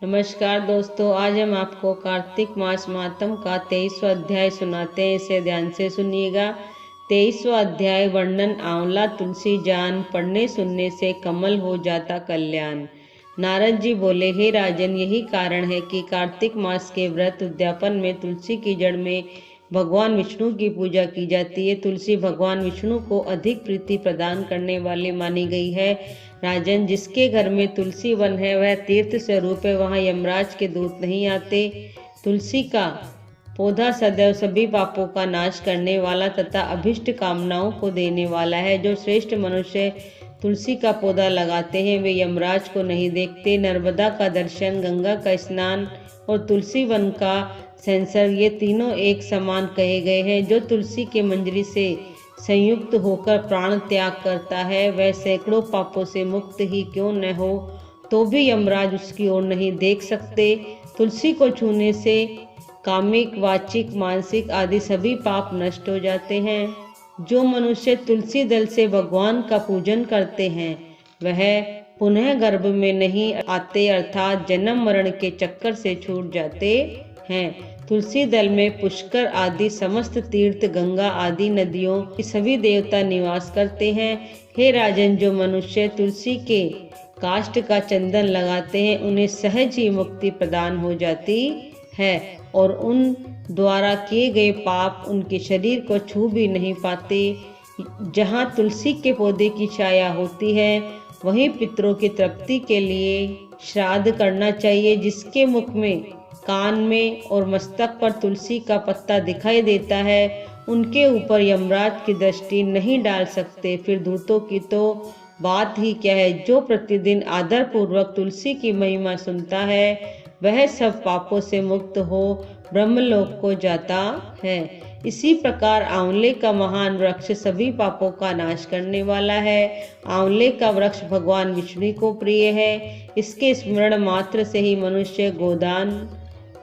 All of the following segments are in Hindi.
नमस्कार दोस्तों, आज हम आपको कार्तिक मास मातम का 23वां अध्याय सुनाते हैं। इसे ध्यान से सुनिएगा। 23वां अध्याय वर्णन आंवला तुलसी जान, पढ़ने सुनने से कमल हो जाता कल्याण। नारद जी बोले, हे राजन, यही कारण है कि कार्तिक मास के व्रत उद्यापन में तुलसी की जड़ में भगवान विष्णु की पूजा की जाती है। तुलसी भगवान विष्णु को अधिक प्रीति प्रदान करने वाली मानी गई है। राजन, जिसके घर में तुलसी वन है वह तीर्थ स्वरूप है, वहाँ यमराज के दूत नहीं आते। तुलसी का पौधा सदैव सभी पापों का नाश करने वाला तथा अभिष्ट कामनाओं को देने वाला है। जो श्रेष्ठ मनुष्य तुलसी का पौधा लगाते हैं वे यमराज को नहीं देखते। नर्मदा का दर्शन, गंगा का स्नान और तुलसी वन का संसर्ग, ये तीनों एक समान कहे गए हैं। जो तुलसी के मंजरी से संयुक्त होकर प्राण त्याग करता है वह सैकड़ों पापों से मुक्त ही क्यों न हो तो भी यमराज उसकी ओर नहीं देख सकते। तुलसी को छूने से कामिक, वाचिक, मानसिक आदि सभी पाप नष्ट हो जाते हैं। जो मनुष्य तुलसी दल से भगवान का पूजन करते हैं वह पुनः गर्भ में नहीं आते, अर्थात जन्म मरण के चक्कर से छूट जाते हैं। तुलसी दल में पुष्कर आदि समस्त तीर्थ, गंगा आदि नदियों के सभी देवता निवास करते हैं। हे राजन, जो मनुष्य तुलसी के काष्ठ का चंदन लगाते हैं उन्हें सहज ही मुक्ति प्रदान हो जाती है और उन द्वारा किए गए पाप उनके शरीर को छू भी नहीं पाते। जहाँ तुलसी के पौधे की छाया होती है वहीं पितरों की तृप्ति के लिए श्राद्ध करना चाहिए। जिसके मुख में, कान में और मस्तक पर तुलसी का पत्ता दिखाई देता है उनके ऊपर यमराज की दृष्टि नहीं डाल सकते। फिर दूतों की तो बात ही क्या है। जो प्रतिदिन आदर पूर्वक तुलसी की महिमा सुनता है वह सब पापों से मुक्त हो ब्रह्मलोक को जाता है। इसी प्रकार आंवले का महान वृक्ष सभी पापों का नाश करने वाला है। आंवले का वृक्ष भगवान विष्णु को प्रिय है। इसके स्मरण मात्र से ही मनुष्य गोदान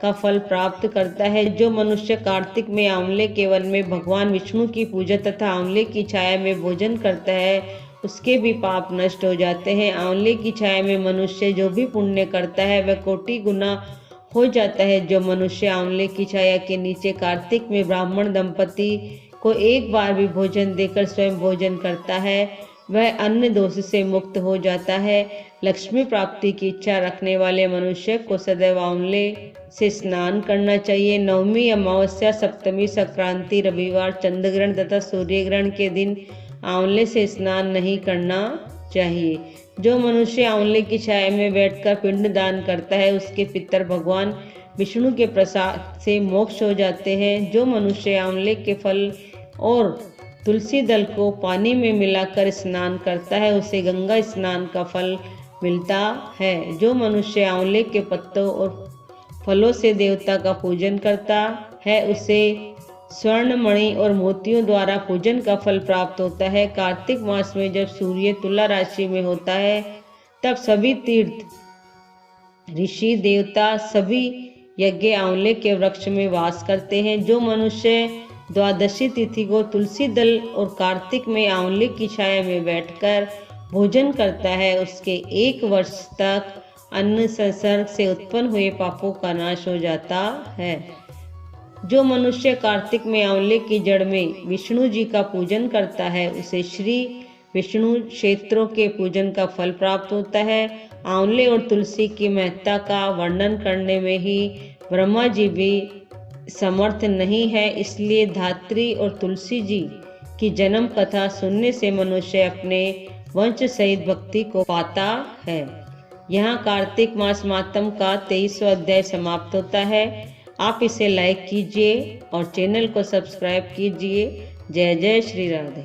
का फल प्राप्त करता है। जो मनुष्य कार्तिक में आंवले के वन में भगवान विष्णु की पूजा तथा आंवले की छाया में भोजन करता है उसके भी पाप नष्ट हो जाते हैं। आंवले की छाया में मनुष्य जो भी पुण्य करता है वह कोटि गुना हो जाता है। जो मनुष्य आंवले की छाया के नीचे कार्तिक में ब्राह्मण दंपति को एक बार भी भोजन देकर स्वयं भोजन करता है वह अन्न दोष से मुक्त हो जाता है। लक्ष्मी प्राप्ति की इच्छा रखने वाले मनुष्य को सदैव आंवले से स्नान करना चाहिए। नवमी, अमावस्या, सप्तमी, संक्रांति, रविवार, चंद्रग्रहण तथा सूर्य ग्रहण के दिन आंवले से स्नान नहीं करना चाहिए। जो मनुष्य आंवले की छाया में बैठकर पिंड दान करता है उसके पितर भगवान विष्णु के प्रसाद से मोक्ष हो जाते हैं। जो मनुष्य आंवले के फल और तुलसी दल को पानी में मिलाकर स्नान करता है उसे गंगा स्नान का फल मिलता है। जो मनुष्य आंवले के पत्तों और फलों से देवता का पूजन करता है उसे स्वर्ण, मणि और मोतियों द्वारा पूजन का फल प्राप्त होता है। कार्तिक मास में जब सूर्य तुला राशि में होता है तब सभी तीर्थ, ऋषि, देवता, सभी यज्ञ आंवले के वृक्ष में वास करते हैं। जो मनुष्य द्वादशी तिथि को तुलसी दल और कार्तिक में आंवले की छाया में बैठकर भोजन करता है उसके 1 वर्ष तक अन्न संसर्ग से उत्पन्न हुए पापों का नाश हो जाता है। जो मनुष्य कार्तिक में आंवले की जड़ में विष्णु जी का पूजन करता है उसे श्री विष्णु क्षेत्रों के पूजन का फल प्राप्त होता है। आंवले और तुलसी की महत्ता का वर्णन करने में ही ब्रह्मा जी भी समर्थ नहीं है, इसलिए धात्री और तुलसी जी की जन्म कथा सुनने से मनुष्य अपने वंश सहित भक्ति को पाता है। यहाँ कार्तिक मास मातम का 23वां अध्याय समाप्त होता है। आप इसे लाइक कीजिए और चैनल को सब्सक्राइब कीजिए। जय जय श्री राधे।